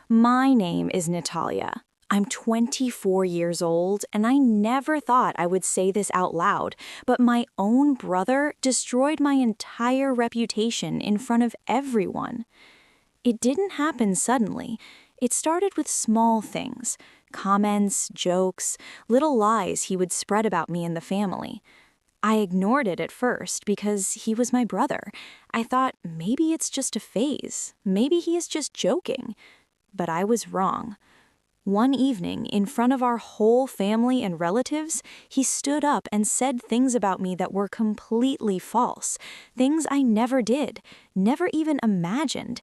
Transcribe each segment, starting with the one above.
My name is Natalia. I'm 24 years old, and I never thought I would say this out loud, but my own brother destroyed my entire reputation in front of everyone. It didn't happen suddenly. It started with small things, comments, jokes, little lies he would spread about me and the family. I ignored it at first because he was my brother. I thought maybe it's just a phase. Maybe he is just joking. But I was wrong. One evening, in front of our whole family and relatives, he stood up and said things about me that were completely false, things I never did, never even imagined.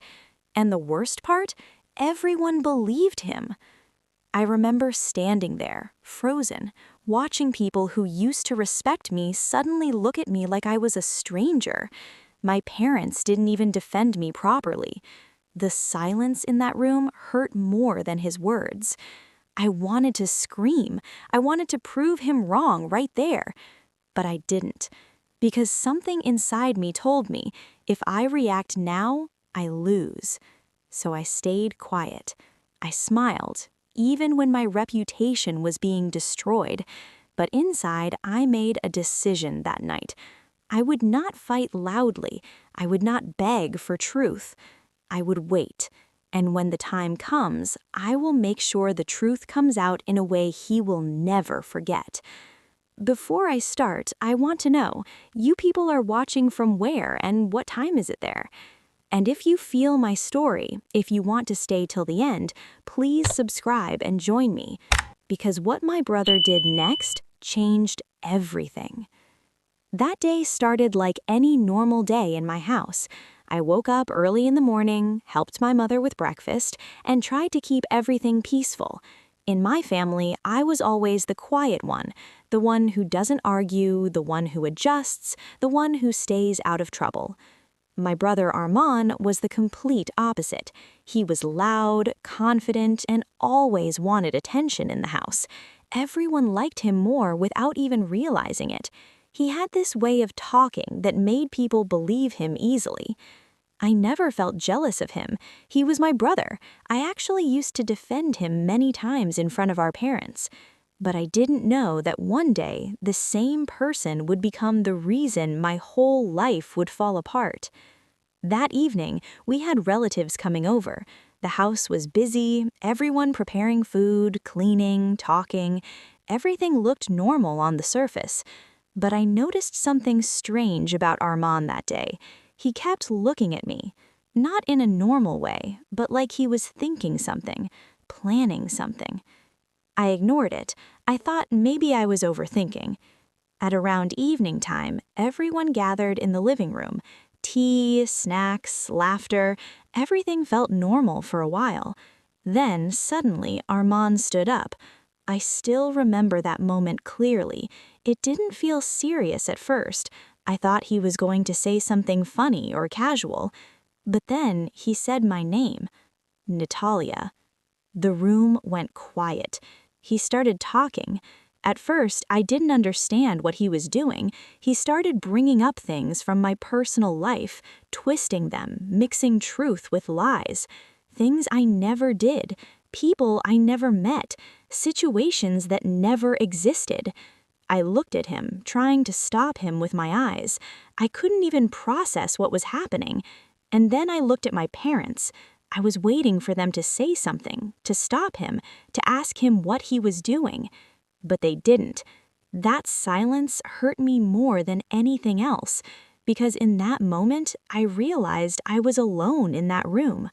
And the worst part? Everyone believed him. I remember standing there, frozen, watching people who used to respect me suddenly look at me like I was a stranger. My parents didn't even defend me properly. The silence in that room hurt more than his words. I wanted to scream. I wanted to prove him wrong right there. But I didn't, because something inside me told me, if I react now, I lose. So I stayed quiet. I smiled, even when my reputation was being destroyed. But inside, I made a decision that night. I would not fight loudly. I would not beg for truth. I would wait, and when the time comes, I will make sure the truth comes out in a way he will never forget. Before I start, I want to know, you people are watching from where and what time is it there? And if you feel my story, if you want to stay till the end, please subscribe and join me, because what my brother did next changed everything. That day started like any normal day in my house. I woke up early in the morning, helped my mother with breakfast, and tried to keep everything peaceful. In my family, I was always the quiet one, the one who doesn't argue, the one who adjusts, the one who stays out of trouble. My brother Armand was the complete opposite. He was loud, confident, and always wanted attention in the house. Everyone liked him more without even realizing it. He had this way of talking that made people believe him easily. I never felt jealous of him. He was my brother. I actually used to defend him many times in front of our parents. But I didn't know that one day the same person would become the reason my whole life would fall apart. That evening, we had relatives coming over. The house was busy, everyone preparing food, cleaning, talking. Everything looked normal on the surface. But I noticed something strange about Armand that day. He kept looking at me, not in a normal way, but like he was thinking something, planning something. I ignored it. I thought maybe I was overthinking. At around evening time, everyone gathered in the living room. Tea, snacks, laughter, everything felt normal for a while. Then, suddenly, Armand stood up. I still remember that moment clearly. It didn't feel serious at first. I thought he was going to say something funny or casual. But then he said my name, Natalia. The room went quiet. He started talking. At first, I didn't understand what he was doing. He started bringing up things from my personal life, twisting them, mixing truth with lies. Things I never did, people I never met, situations that never existed. I looked at him, trying to stop him with my eyes. I couldn't even process what was happening. And then I looked at my parents. I was waiting for them to say something, to stop him, to ask him what he was doing. But they didn't. That silence hurt me more than anything else, because in that moment, I realized I was alone in that room.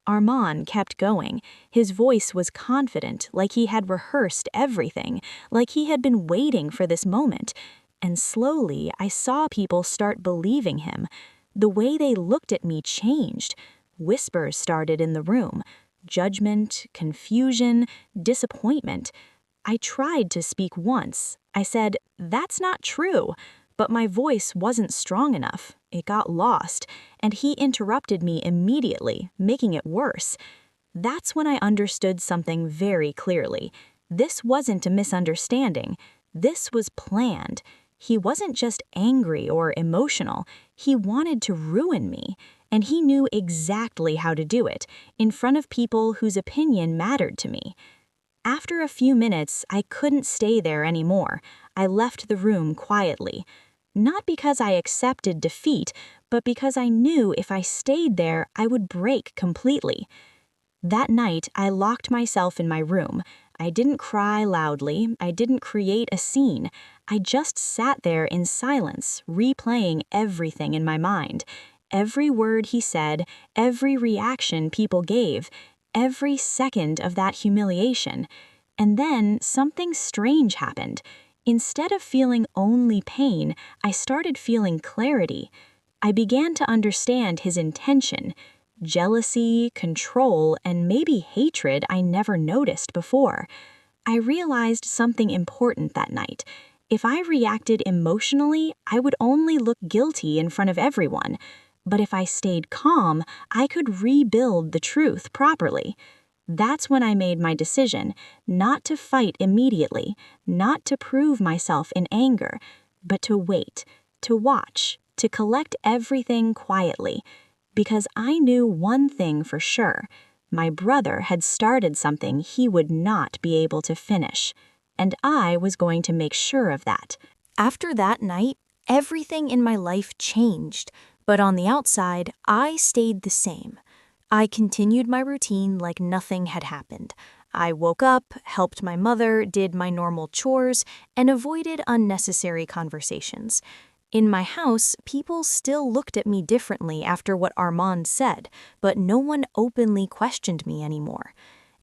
Armand kept going. His voice was confident, like he had rehearsed everything, like he had been waiting for this moment. And slowly, I saw people start believing him. The way they looked at me changed. Whispers started in the room. Judgment, confusion, disappointment. I tried to speak once. I said, "That's not true." But my voice wasn't strong enough. It got lost, and he interrupted me immediately, making it worse. That's when I understood something very clearly. This wasn't a misunderstanding. This was planned. He wasn't just angry or emotional. He wanted to ruin me. and he knew exactly how to do it, in front of people whose opinion mattered to me. After a few minutes, I couldn't stay there anymore. I left the room quietly. Not because I accepted defeat, but because I knew if I stayed there, I would break completely. That night, I locked myself in my room. I didn't cry loudly. I didn't create a scene. I just sat there in silence, replaying everything in my mind. Every word he said, every reaction people gave, every second of that humiliation. And then something strange happened. Instead of feeling only pain, I started feeling clarity. I began to understand his intention. Jealousy, control, and maybe hatred I never noticed before. I realized something important that night. If I reacted emotionally, I would only look guilty in front of everyone. But if I stayed calm, I could rebuild the truth properly. That's when I made my decision, not to fight immediately, not to prove myself in anger, but to wait, to watch, to collect everything quietly. Because I knew one thing for sure. My brother had started something he would not be able to finish, and I was going to make sure of that. After that night, everything in my life changed, but on the outside, I stayed the same. I continued my routine like nothing had happened. I woke up, helped my mother, did my normal chores, and avoided unnecessary conversations. In my house, people still looked at me differently after what Armand said, but no one openly questioned me anymore.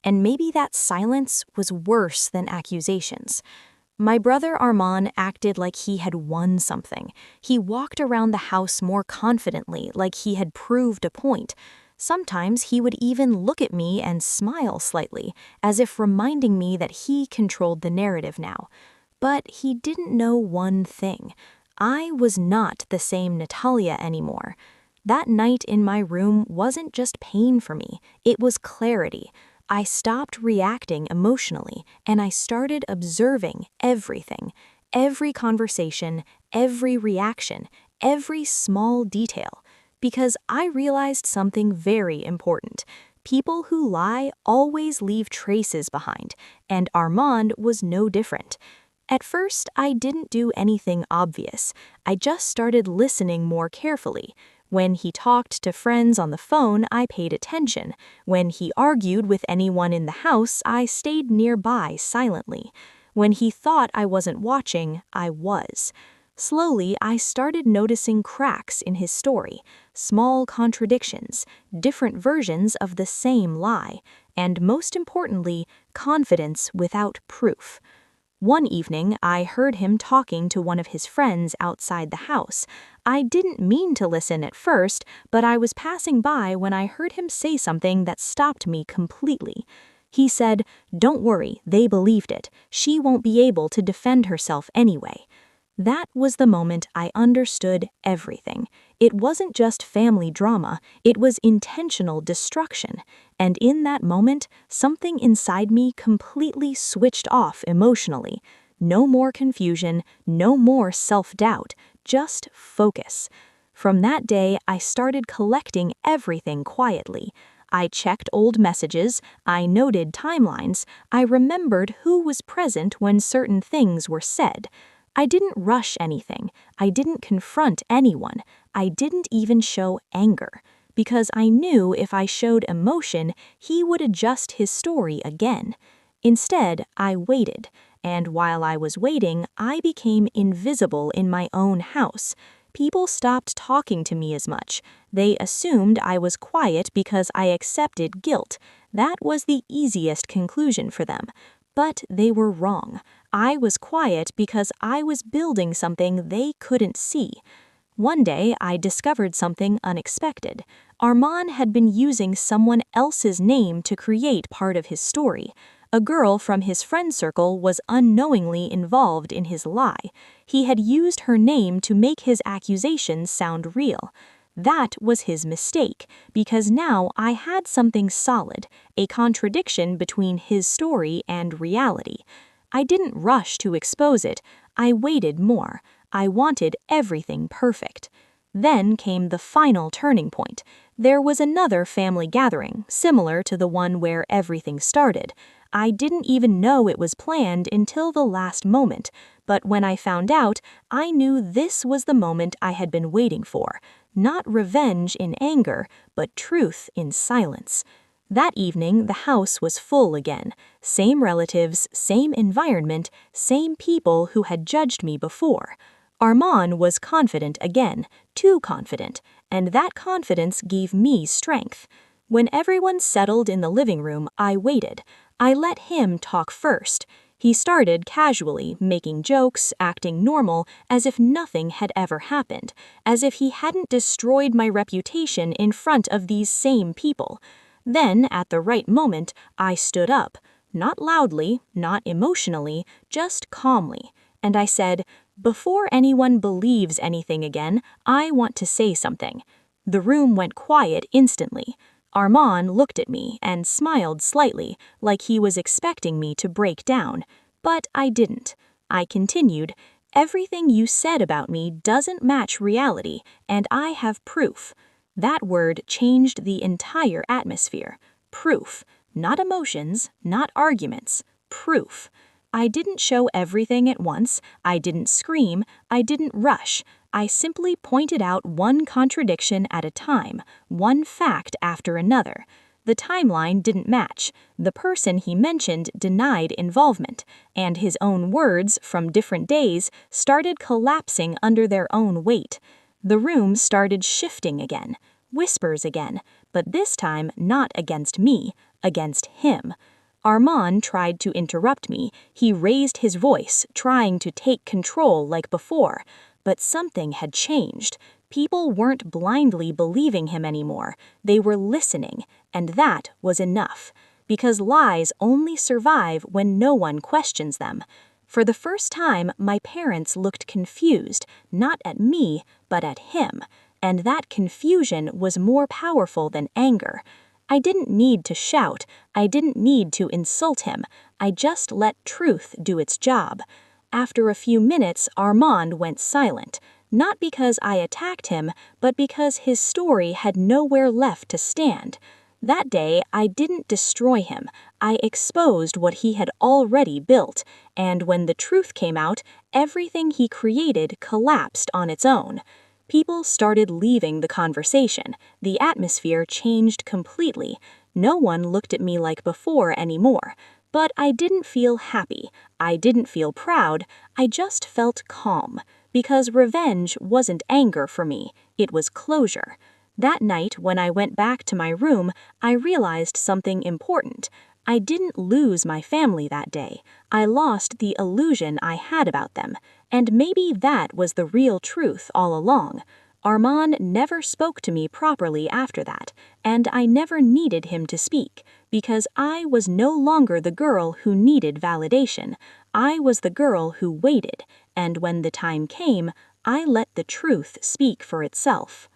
And maybe that silence was worse than accusations. My brother Armand acted like he had won something. He walked around the house more confidently, like he had proved a point. Sometimes he would even look at me and smile slightly, as if reminding me that he controlled the narrative now. But he didn't know one thing. I was not the same Natalia anymore. That night in my room wasn't just pain for me, it was clarity. I stopped reacting emotionally, and I started observing everything, every conversation, every reaction, every small detail. Because I realized something very important. People who lie always leave traces behind, and Armand was no different. At first, I didn't do anything obvious. I just started listening more carefully. When he talked to friends on the phone, I paid attention. When he argued with anyone in the house, I stayed nearby silently. When he thought I wasn't watching, I was. Slowly, I started noticing cracks in his story, small contradictions, different versions of the same lie, and most importantly, confidence without proof. One evening, I heard him talking to one of his friends outside the house. I didn't mean to listen at first, but I was passing by when I heard him say something that stopped me completely. He said, "Don't worry, they believed it. She won't be able to defend herself anyway." That was the moment I understood everything. It wasn't just family drama, it was intentional destruction. And in that moment, something inside me completely switched off emotionally. No more confusion, no more self-doubt, just focus. From that day, I started collecting everything quietly. I checked old messages, I noted timelines, I remembered who was present when certain things were said. I didn't rush anything. I didn't confront anyone. I didn't even show anger. Because I knew if I showed emotion, he would adjust his story again. Instead, I waited. And while I was waiting, I became invisible in my own house. People stopped talking to me as much. They assumed I was quiet because I accepted guilt. That was the easiest conclusion for them. But they were wrong. I was quiet because I was building something they couldn't see. One day, I discovered something unexpected. Armand had been using someone else's name to create part of his story. A girl from his friend circle was unknowingly involved in his lie. He had used her name to make his accusations sound real. That was his mistake, because now I had something solid, a contradiction between his story and reality. I didn't rush to expose it. I waited more. I wanted everything perfect. Then came the final turning point. There was another family gathering, similar to the one where everything started. I didn't even know it was planned until the last moment, but when I found out, I knew this was the moment I had been waiting for. Not revenge in anger, but truth in silence. That evening, the house was full again. Same relatives, same environment, same people who had judged me before. Armand was confident again, too confident, and that confidence gave me strength. When everyone settled in the living room, I waited. I let him talk first. He started casually, making jokes, acting normal, as if nothing had ever happened, as if he hadn't destroyed my reputation in front of these same people. Then, at the right moment, I stood up. Not loudly, not emotionally, just calmly. And I said, "Before anyone believes anything again, I want to say something." The room went quiet instantly. Armand looked at me and smiled slightly, like he was expecting me to break down. But I didn't. I continued, "Everything you said about me doesn't match reality, and I have proof." That word changed the entire atmosphere. Proof. Not emotions, not arguments. Proof. I didn't show everything at once, I didn't scream, I didn't rush. I simply pointed out one contradiction at a time, one fact after another. The timeline didn't match. The person he mentioned denied involvement, and his own words from different days started collapsing under their own weight. The room started shifting again, whispers again, but this time not against me, against him. Armand tried to interrupt me. He raised his voice, trying to take control like before. But something had changed. People weren't blindly believing him anymore. They were listening, and that was enough. Because lies only survive when no one questions them. For the first time, my parents looked confused, not at me, but at him. And that confusion was more powerful than anger. I didn't need to shout, I didn't need to insult him, I just let truth do its job. After a few minutes, Armand went silent, not because I attacked him, but because his story had nowhere left to stand. That day, I didn't destroy him, I exposed what he had already built, and when the truth came out, everything he created collapsed on its own. People started leaving the conversation. The atmosphere changed completely. No one looked at me like before anymore. But I didn't feel happy. I didn't feel proud. I just felt calm. Because revenge wasn't anger for me. It was closure. That night, when I went back to my room, I realized something important. I didn't lose my family that day. I lost the illusion I had about them. And maybe that was the real truth all along. Armand never spoke to me properly after that, and I never needed him to speak, because I was no longer the girl who needed validation. I was the girl who waited, and when the time came, I let the truth speak for itself.